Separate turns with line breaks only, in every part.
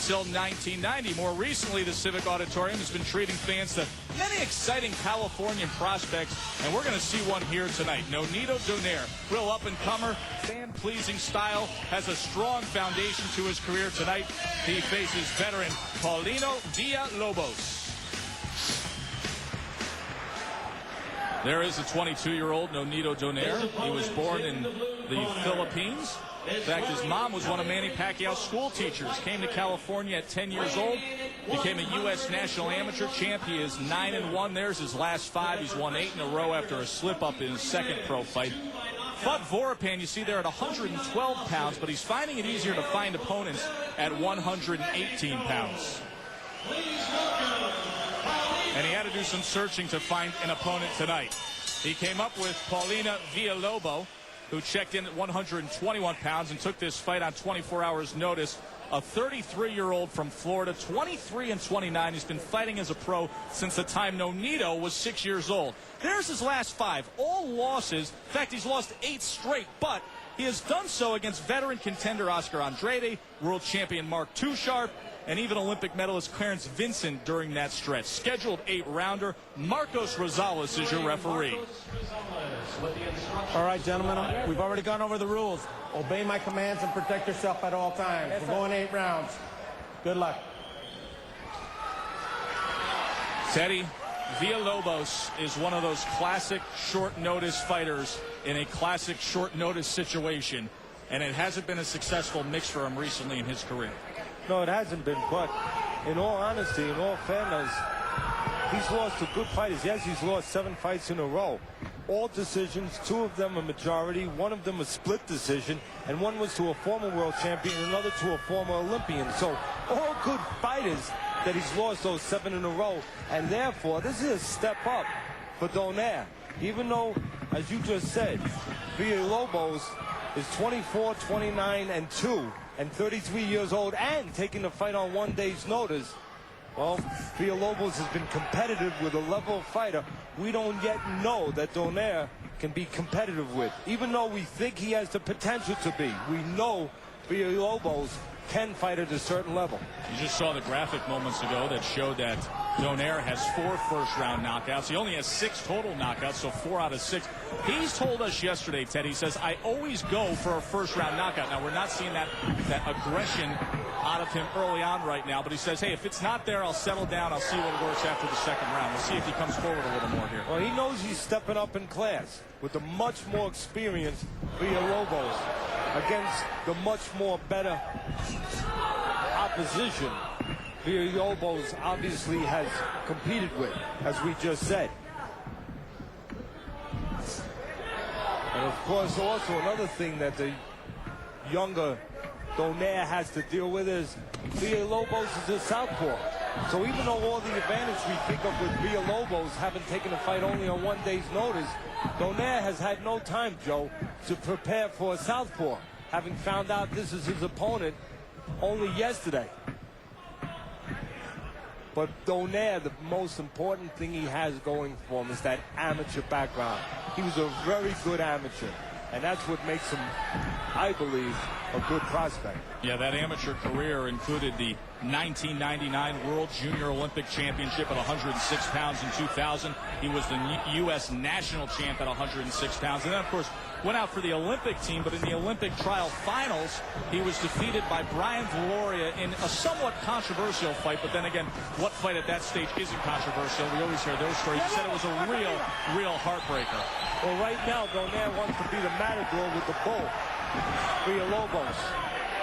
until 1990. More recently, the Civic Auditorium has been treating fans to many exciting Californian prospects, and we're going to see one here tonight. Nonito Donaire, real up-and-comer, fan-pleasing style, has a strong foundation to his career tonight. He faces veteran Paulino Villalobos. There is a 22-year-old Nonito Donaire. He was born in the Philippines. In fact, his mom was one of Manny Pacquiao's school teachers. Came to California at 10 years old. Became a U.S. national amateur champ. He is 9-1. There's his last 5. He's won 8 in a row after a slip-up in his second pro fight. Fought Voropan, you see there, at 112 pounds, but he's finding it easier to find opponents at 118 pounds. And he had to do some searching to find an opponent tonight. He came up with Paulino Villalobos, who checked in at 121 pounds and took this fight on 24 hours notice. A 33-year-old from Florida, 23-29. He's been fighting as a pro since the time Nonito was 6 years old. There's his last 5, all losses. In fact, he's lost 8 straight, but he has done so against veteran contender Oscar Andrade, world champion Mark Touchard, and even Olympic medalist Clarence Vincent during that stretch. Scheduled 8-rounder. Marcos Rosales is your referee.
All right, gentlemen, we've already gone over the rules. Obey my commands and protect yourself at all times. We're going 8 rounds. Good luck.
Teddy, Villalobos is one of those classic short-notice fighters in a classic short-notice situation, and it hasn't been a successful mix for him recently in his career.
No, it hasn't been, but in all honesty, in all fairness, he's lost to good fighters. Yes, he's lost 7 fights in a row. All decisions, 2 of them a majority, 1 of them a split decision, and 1 was to a former world champion and another to a former Olympian. So all good fighters that he's lost those 7 in a row, and therefore this is a step up for Donaire. Even though, as you just said, Villalobos is 24, 29, and 2, and 33 years old, and taking the fight on 1 day's notice. Well, Villalobos has been competitive with a level fighter we don't yet know that Donaire can be competitive with. Even though we think he has the potential to be, we know Villalobos can fight at a certain level.
You just saw the graphic moments ago that showed that Donaire has 4 first-round knockouts. He only has 6 total knockouts, so 4 out of 6. He's told us yesterday, Ted, he says, I always go for a first-round knockout. Now, we're not seeing that aggression out of him early on right now, but he says, hey, if it's not there, I'll settle down. I'll see what works after the second round. We'll see if he comes forward a little more here.
Well, he knows he's stepping up in class with a much more experienced Villalobos against the much more better opposition Villalobos obviously has competed with, as we just said. And of course, also another thing that the younger Donaire has to deal with is Villalobos is a southpaw. So even though all the advantage we pick up with Villalobos having taken a fight only on 1 day's notice, Donaire has had no time, Joe, to prepare for a southpaw, having found out this is his opponent only yesterday. But Donaire, the most important thing he has going for him is that amateur background. He was a very good amateur, and that's what makes him, I believe, a good prospect.
Yeah, that amateur career included the 1999 World Junior Olympic Championship at 106 pounds in 2000. He was the U.S. national champ at 106 pounds. And then, of course, went out for the Olympic team, but in the Olympic trial finals, he was defeated by Brian Valoria in a somewhat controversial fight. But then again, what fight at that stage isn't controversial? We always hear those stories. He said it was a real heartbreaker.
Well, right now, Donaire wants to be the matador with the bull. Villalobos.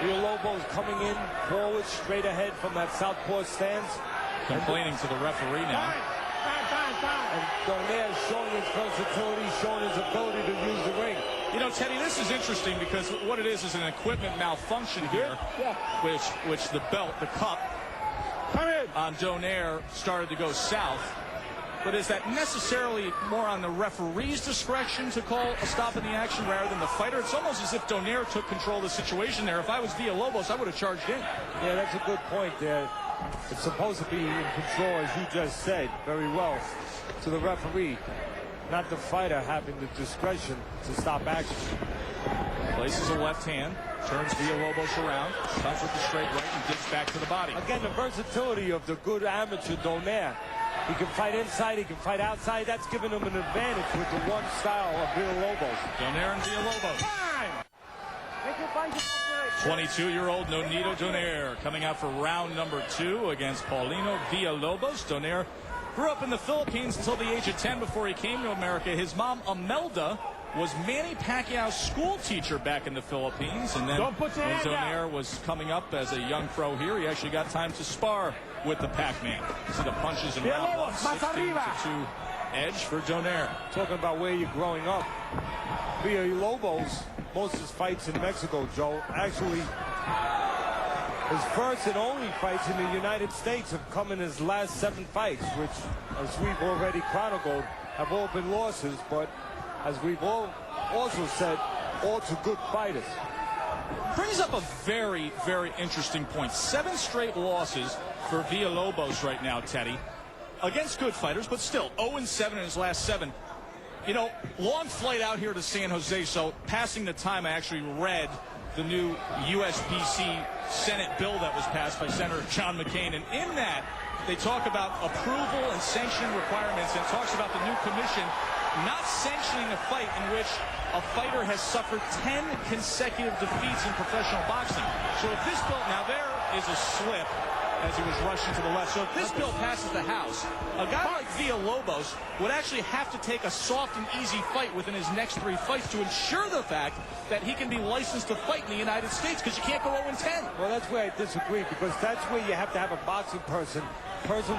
Villalobos coming in forward, straight ahead from that southpaw stance.
Complaining to the referee now.
And Donaire showing his versatility, showing his ability to use the ring.
You know, Teddy, this is interesting because what it is an equipment malfunction here, which the belt, the cup on Donaire started to go south. But is that necessarily more on the referee's discretion to call a stop in the action rather than the fighter? It's almost as if Donaire took control of the situation there. If I was Villalobos, I would have charged in.
Yeah, that's a good point there. It's supposed to be in control, as you just said, very well, to the referee, not the fighter having the discretion to stop action.
Places a left hand. Turns Villalobos around, comes with the straight right, and gets back to the body.
Again, the versatility of the good amateur Donaire. He can fight inside, he can fight outside. That's given him an advantage with the one style of Villalobos.
Donaire and Villalobos. 22-year-old Nonito Donaire coming out for round number 2 against Paulino Villalobos. Donaire grew up in the Philippines until the age of 10 before he came to America. His mom, Imelda, was Manny Pacquiao's school teacher back in the Philippines. And then when Donaire was coming up as a young pro here, he actually got time to spar with the Pac-Man. See the punches in round 1, 16-2 edge for Donaire.
Talking about where you're growing up. Villalobos, most of his fights in Mexico, Joe, actually his first and only fights in the United States have come in his last 7 fights, which, as we've already chronicled, have all been losses, but as we've all also said, all to good fighters.
Brings up a very, very interesting point. 7 straight losses for Villalobos right now, Teddy, against good fighters, but still 0-7 in his last 7. You know, long flight out here to San Jose, so passing the time, I actually read the new USPC Senate bill that was passed by Senator John McCain, and in that, they talk about approval and sanctioning requirements, and talks about the new commission not sanctioning a fight in which a fighter has suffered 10 consecutive defeats in professional boxing. So if this bill, now there is a slip as he was rushing to the left. So if this bill passes the House, a guy like Villalobos would actually have to take a soft and easy fight within his next 3 fights to ensure the fact that he can be licensed to fight in the United States, because you can't go 0-10.
Well, that's where I disagree, because that's where you have to have a boxing person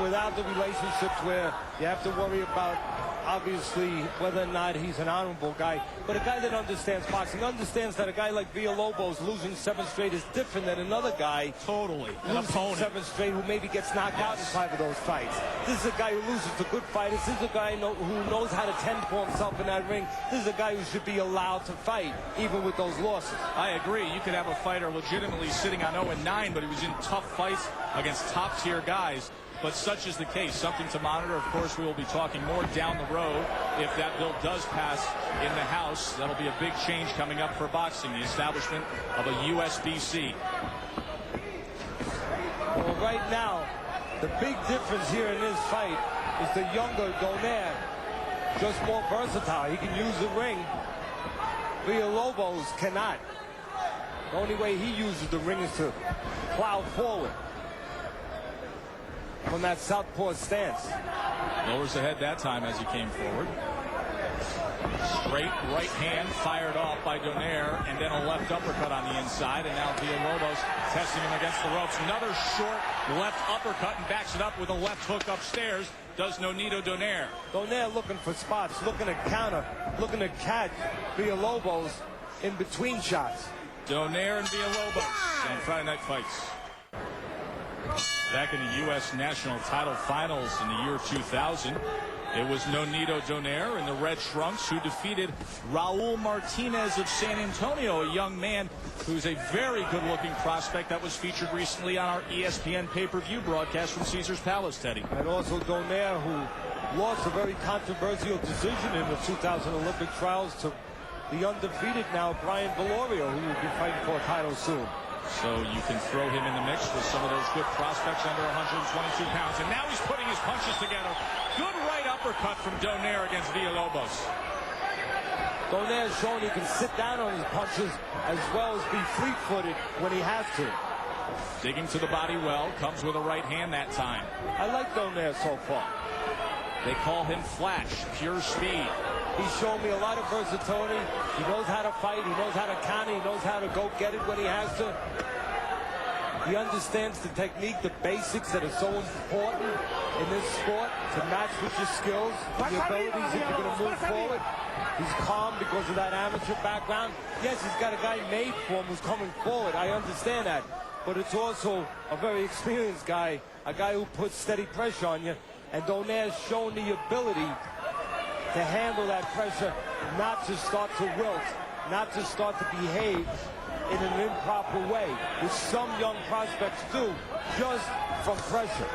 without the relationships, where you have to worry about, obviously, whether or not he's an honorable guy. But a guy that understands boxing, understands that a guy like Villalobos losing 7 straight is different than another guy
Totally. An
losing
opponent.
7 straight who maybe gets knocked out in 5 of those fights. This is a guy who loses to good fighters. This is a guy who knows how to tend for himself in that ring. This is a guy who should be allowed to fight, even with those losses.
I agree. You could have a fighter legitimately sitting on 0-9, but he was in tough fights against top-tier guys. But such is the case. Something to monitor. Of course, we will be talking more down the road if that bill does pass in the House. That'll be a big change coming up for boxing, the establishment of a USBC.
Well, right now, the big difference here in this fight is the younger Donaire, just more versatile. He can use the ring. Villalobos cannot. The only way he uses the ring is to plow forward from that southpaw stance.
Lowers the head that time as he came forward. Straight right hand fired off by Donaire, and then a left uppercut on the inside, and now Villalobos testing him against the ropes. Another short left uppercut, and backs it up with a left hook upstairs. Does Nonito Donaire.
Donaire looking for spots, looking to counter, looking to catch Villalobos in between shots.
Donaire and Villalobos on Friday Night Fights. Back in the U.S. National Title Finals in the year 2000, it was Nonito Donaire in the red trunks who defeated Raul Martinez of San Antonio, a young man who's a very good-looking prospect that was featured recently on our ESPN pay-per-view broadcast from Caesars Palace, Teddy.
And also Donaire, who lost a very controversial decision in the 2000 Olympic trials to the undefeated now Brian Viloria, who will be fighting for a title soon.
So you can throw him in the mix with some of those good prospects under 122 pounds. And now he's putting his punches together. Good right uppercut from Donaire against Villalobos.
Donaire's showing he can sit down on his punches as well as be fleet-footed when he has to.
Digging to the body well. Comes with a right hand that time.
I like Donaire so far.
They call him Flash, pure speed.
He's shown me a lot of versatility. He knows how to fight. He knows how to counter. He knows how to go get it when he has to. He understands the technique, the basics that are so important in this sport to match with your skills, your abilities if you're going to move forward. He's calm because of that amateur background. Yes, he's got a guy made for him who's coming forward. I understand that. But it's also a very experienced guy, a guy who puts steady pressure on you. And Donaire's shown the ability to handle that pressure, not to start to wilt, not to start to behave in an improper way, which some young prospects do just from pressure.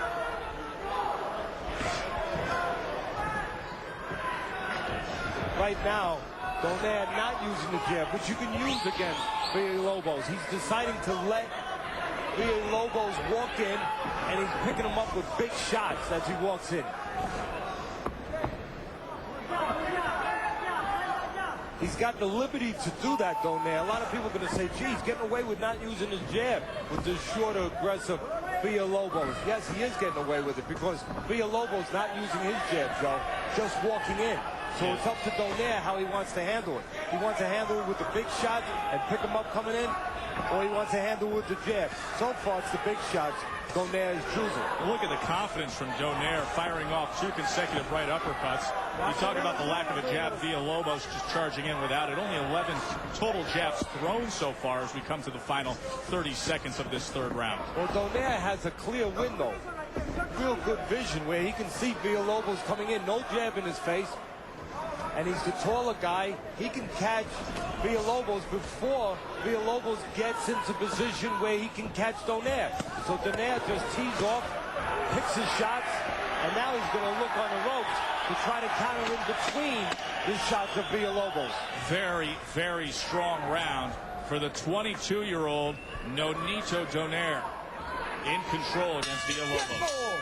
Right now, Donaire not using the jab, which you can use against Villalobos. He's deciding to let Villalobos walk in, and he's picking him up with big shots as he walks in. He's got the liberty to do that, Donaire. A lot of people are going to say, gee, he's getting away with not using his jab with this shorter, aggressive Villalobos. Yes, he is getting away with it because Villalobos not using his jab, Joe, just walking in. So it's up to Donaire how he wants to handle it. He wants to handle it with the big shot and pick him up coming in, or he wants to handle it with the jab. So far, it's the big shots Donaire is choosing.
Look at the confidence from Donaire, firing off 2 consecutive right uppercuts. You talk about the lack of a jab. Villalobos just charging in without it. Only 11 total jabs thrown so far as we come to the final 30 seconds of this third round.
Well, Donaire has a clear window, real good vision where he can see Villalobos coming in, no jab in his face. And he's the taller guy. He can catch Villalobos before Villalobos gets into position where he can catch Donaire. So Donaire just tees off, picks his shots, and now he's going to look on the ropes to try to counter in between the shots of Villalobos.
Very, very strong round for the 22-year-old Nonito Donaire, in control against Villalobos.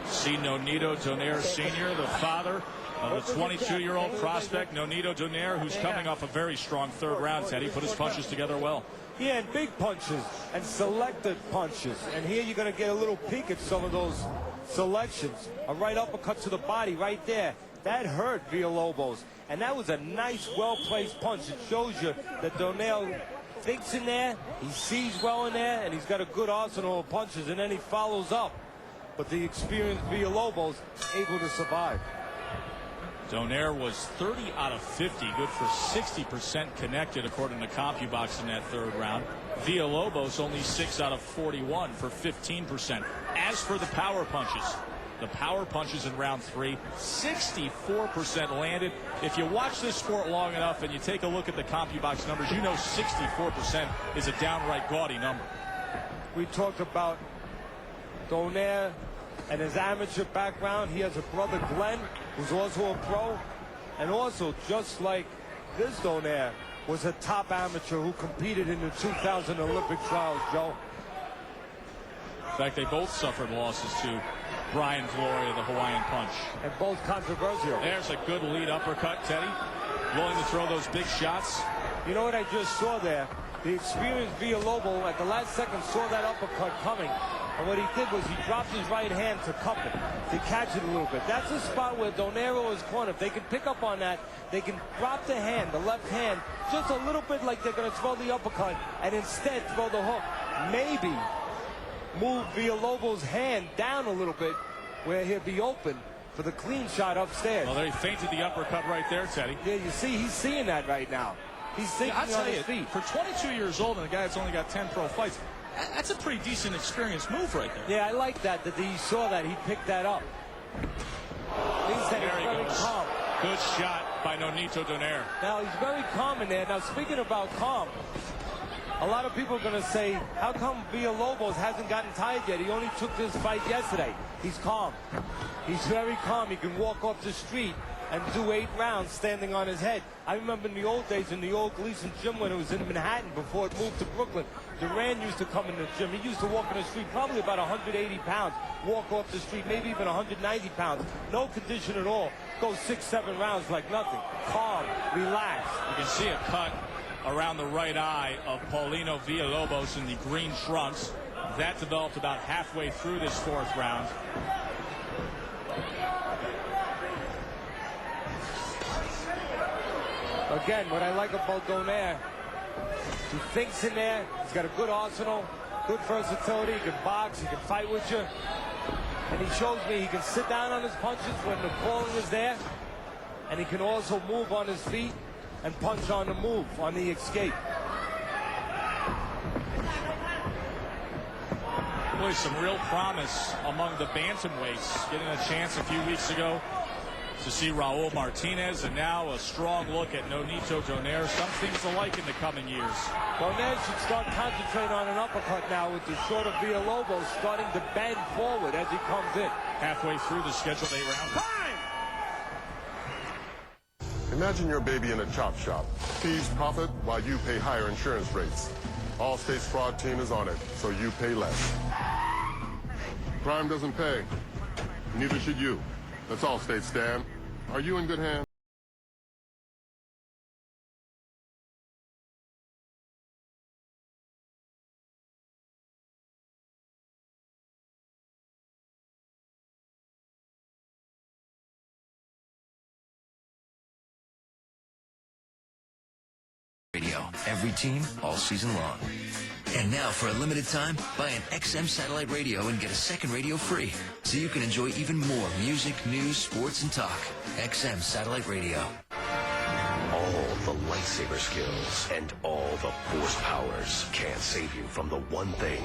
See Nonito Donaire Sr., the father of the 22-year-old prospect, Nonito Donaire, who's coming off a very strong third round. Teddy put his punches together well.
Yeah, and big punches and selected punches. And here you're going to get a little peek at some of those selections. A right uppercut to the body right there. That hurt Villalobos. And that was a nice, well-placed punch. It shows you that Donaire thinks in there, he sees well in there, and he's got a good arsenal of punches, and then he follows up. But the experienced Villalobos able to survive.
Donaire was 30 out of 50, good for 60% connected according to CompuBox in that third round. Villalobos only 6 out of 41 for 15%. As for the power punches in round 3, 64% landed. If you watch this sport long enough and you take a look at the CompuBox numbers, you know 64% is a downright gaudy number.
We talked about Donaire and his amateur background. He has a brother, Glenn, who's also a pro. And also, just like this Donaire, was a top amateur who competed in the 2000 Olympic trials, Joe.
In fact, they both suffered losses to Brian Gloria, the Hawaiian Punch.
And both controversial.
There's a good lead uppercut, Teddy. Willing to throw those big shots.
You know what I just saw there? The experienced Villalobos at the last second saw that uppercut coming. And what he did was he dropped his right hand to cup it, to catch it a little bit. That's a spot where Donaire is cornered. If they can pick up on that, they can drop the hand, the left hand, just a little bit like they're going to throw the uppercut, and instead throw the hook. Maybe move Villalobos' hand down a little bit where he'll be open for the clean shot upstairs.
Well, they feinted the uppercut right there, Teddy.
Yeah, you see, he's seeing that right now. He's thinking on his feet.
For 22 years old and a guy that's only got 10 pro fights, that's a pretty decent experience move right there.
Yeah, I like that he saw that. He picked that up. He's very calm.
Good shot by Nonito Donaire.
Now, he's very calm in there. Now, speaking about calm, a lot of people are going to say, how come Villalobos hasn't gotten tired yet? He only took this fight yesterday. He's calm. He's very calm. He can walk off the street and do 8 rounds standing on his head. I remember in the old days in the old Gleason gym when it was in Manhattan before it moved to Brooklyn. Duran used to come in the gym. He used to walk in the street probably about 180 pounds, walk off the street maybe even 190 pounds. No condition at all. Go 6-7 rounds like nothing. Calm, relaxed.
You can see a cut around the right eye of Paulino Villalobos in the green trunks. That developed about halfway through this 4th round.
Again, what I like about Donaire, he thinks in there, he's got a good arsenal, good versatility, he can box, he can fight with you. And he shows me he can sit down on his punches when the calling is there, and he can also move on his feet and punch on the move, on the escape.
Boy, some real promise among the bantamweights. Getting a chance a few weeks ago to see Raul Martinez, and now a strong look at Nonito Donaire. Some things to like in the coming years.
Donaire should start concentrating on an uppercut now with the shorter Villalobos starting to bend forward as he comes in.
Halfway through the scheduled 8 rounds.
Imagine your baby in a chop shop. Thieves profit while you pay higher insurance rates. Allstate's fraud team is on it, so you pay less. Crime doesn't pay. Neither should you. That's Allstate, Stan. Are you in good hands?
Radio. Every team, all season long. And now, for a limited time, buy an XM satellite radio and get a second radio free, so you can enjoy even more music, news, sports, and talk. XM satellite radio.
All the lightsaber skills and all the force powers can't save you from the one thing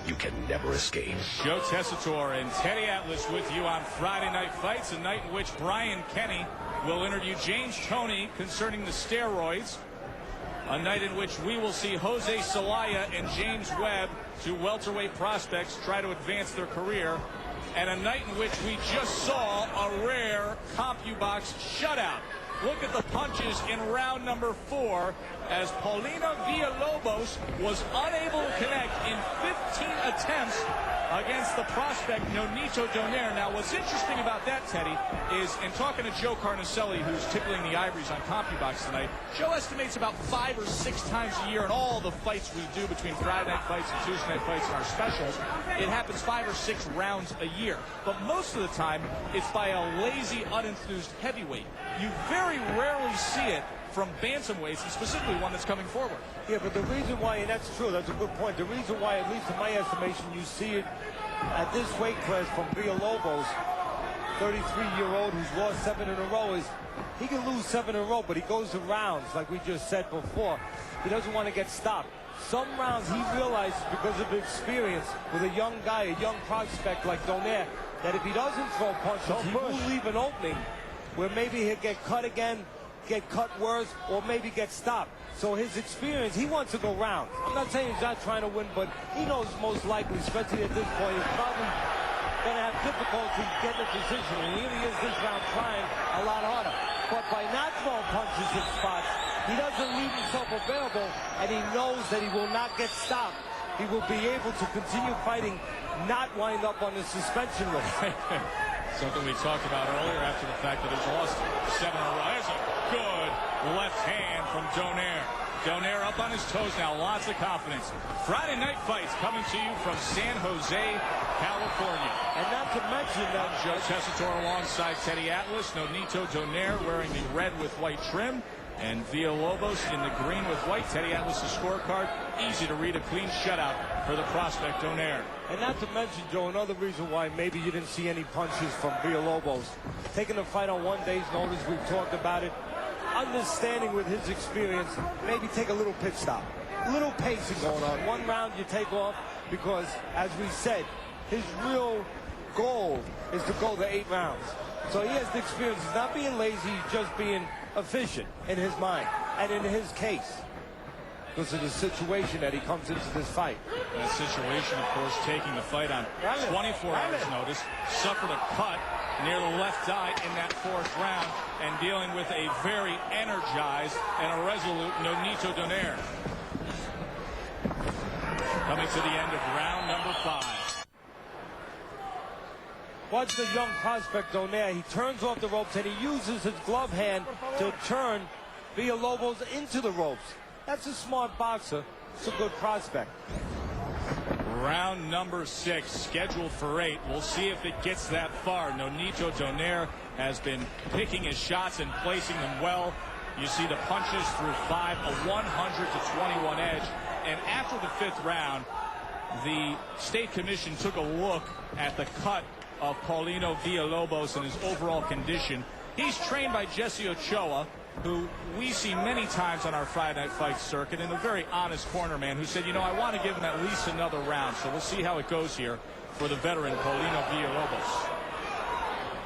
you can never escape.
Joe Tessitore and Teddy Atlas with you on Friday Night Fights, a night in which Brian Kenny will interview James Toney concerning the steroids. A night in which we will see Jose Celaya and James Webb, two welterweight prospects, try to advance their career. And a night in which we just saw a rare CompuBox shutout. Look at the punches in round number 4 as Paulino Villalobos was unable to connect in 15 attempts against the prospect Nonito Donaire. Now, what's interesting about that, Teddy, is in talking to Joe Carnicelli, who's tickling the ivories on CompuBox tonight, Joe estimates about 5 or 6 times a year in all the fights we do between Friday Night Fights and Tuesday Night Fights and our specials. It happens 5 or 6 rounds a year. But most of the time, it's by a lazy, unenthused heavyweight. You very rarely see it from bantamweights, and specifically one that's coming forward.
Yeah, but the reason why, and that's true, that's a good point, the reason why, at least in my estimation, you see it at this weight class from Villalobos, 33-year-old who's lost 7 in a row, is he can lose 7 in a row, but he goes to rounds, like we just said before. He doesn't want to get stopped. Some rounds he realizes, because of experience with a young guy, a young prospect like Donaire, that if he doesn't throw punches, he will leave an opening where maybe he'll get cut again, get cut worse, or maybe get stopped. So his experience, he wants to go round. I'm not saying he's not trying to win, but he knows most likely, especially at this point, he's probably going to have difficulty getting a decision. And here he is this round trying a lot harder. But by not throwing punches in spots, he doesn't leave himself available, and he knows that he will not get stopped. He will be able to continue fighting, not wind up on the suspension list.
Something we talked about earlier after the fact that he's lost 7 in a row. There's a good left hand from Donaire. Donaire up on his toes now, lots of confidence. Friday Night Fights coming to you from San Jose, California.
And not to mention that
Joe Tessitore alongside Teddy Atlas, Nonito Donaire wearing the red with white trim, and Villalobos in the green with white. Teddy Atlas' scorecard, easy to read, a clean shutout for the prospect Donaire.
And not to mention, Joe, another reason why maybe you didn't see any punches from Villalobos. Taking the fight on 1 day's notice, we've talked about it. Understanding with his experience, maybe take a little pit stop. A little pacing going on. 1 round you take off because, as we said, his real goal is to go the 8 rounds. So he has the experience. He's not being lazy, he's just being efficient in his mind and in his case, because of the situation that he comes into this fight.
That situation, of course, taking the fight on 24 hours notice, suffered a cut near the left eye in that 4th round, and dealing with a very energized and a resolute Nonito Donaire. Coming to the end of round number 5.
Watch the young prospect Donaire. He turns off the ropes and he uses his glove hand to turn Villalobos into the ropes. That's a smart boxer. It's a good prospect.
Round number 6, scheduled for 8. We'll see if it gets that far. Nonito Donaire has been picking his shots and placing them well. You see the punches through 5, a 100-21 edge. And after the 5th round, the State Commission took a look at the cut of Paulino Villalobos and his overall condition. He's trained by Jesse Ochoa, who we see many times on our Friday Night Fight circuit, and a very honest corner man who said, you know, I want to give him at least another round. So we'll see how it goes here for the veteran Paulino Villalobos.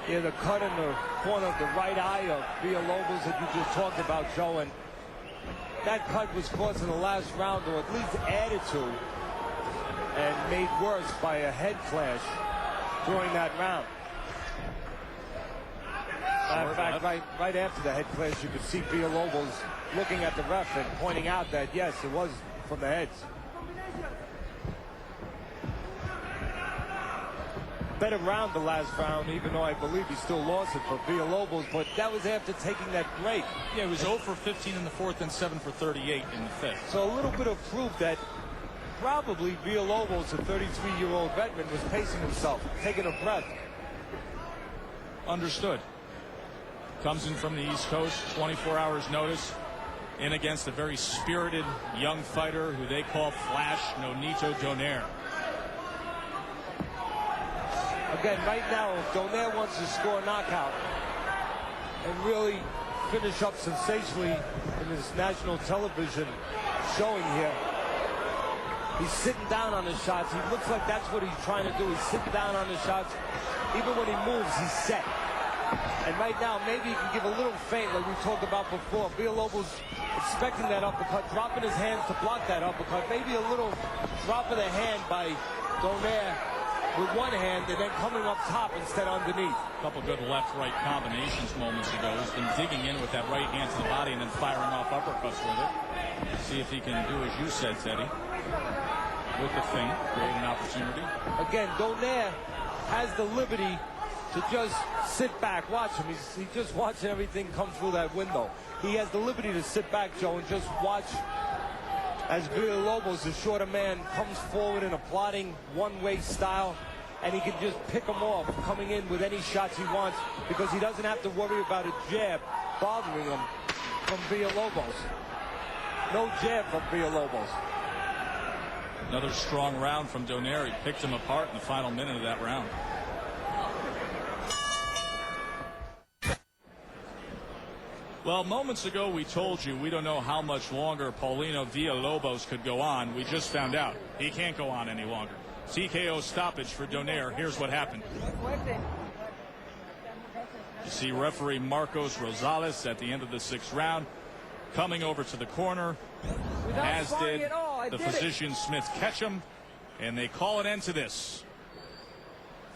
Yeah, the cut in the corner of the right eye of Villalobos that you just talked about, Joe, and that cut was caused in the last round, or at least added to and made worse by a head clash during that round. In fact, right after the head clash, you could see Villalobos looking at the ref and pointing out that, yes, it was from the heads. Better round the last round, even though I believe he still lost it for Villalobos, but that was after taking that break.
Yeah, he was 0 for 15 in the fourth and 7 for 38 in the fifth.
So a little bit of proof that probably Villalobos, a 33-year-old veteran, was pacing himself, taking a breath.
Understood. Comes in from the East Coast, 24 hours notice, in against a very spirited young fighter who they call Flash, Nonito Donaire.
Again, right now, if Donaire wants to score a knockout and really finish up sensationally in this national television showing here, he's sitting down on his shots. He looks like that's what he's trying to do. He's sitting down on his shots. Even when he moves, he's set. And right now, maybe he can give a little feint like we talked about before. Villalobos expecting that uppercut, dropping his hands to block that uppercut. Maybe a little drop of the hand by Donaire with one hand and then coming up top instead underneath.
A couple good left-right combinations moments ago. He's been digging in with that right hand to the body and then firing off uppercuts with it. See if he can do as you said, Teddy, with the feint, create an opportunity.
Again, Donaire has the liberty to just sit back, watch him. He's just watching everything come through that window. He has the liberty to sit back, Joe, and just watch as Villalobos, the shorter man, comes forward in a plotting one-way style, and he can just pick him off, coming in with any shots he wants, because he doesn't have to worry about a jab bothering him from Villalobos. No jab from Villalobos.
Another strong round from Donaire. He picked him apart in the final minute of that round. Well, moments ago we told you we don't know how much longer Paulino Villalobos could go on. We just found out he can't go on any longer. TKO stoppage for Donaire. Here's what happened. You see referee Marcos Rosales at the end of the sixth round coming over to the corner, as did the physician Smith Ketchum, and they call an end to this.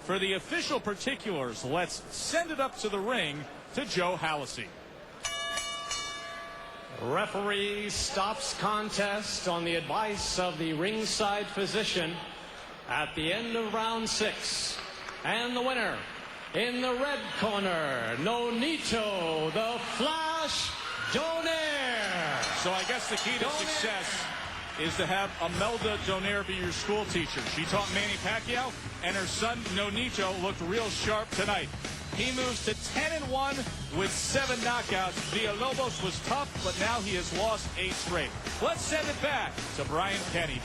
For the official particulars, let's send it up to the ring to Joe Hallisey.
Referee stops contest on the advice of the ringside physician at the end of round 6. And the winner in the red corner, Nonito the Flash Donaire.
So I guess the key to success is to have Imelda Donaire be your school teacher. She taught Manny Pacquiao, and her son Nonito looked real sharp tonight. He moves to 10-1 with 7 knockouts. Villalobos was tough, but now he has lost 8 straight. Let's send it back to Brian Kenny.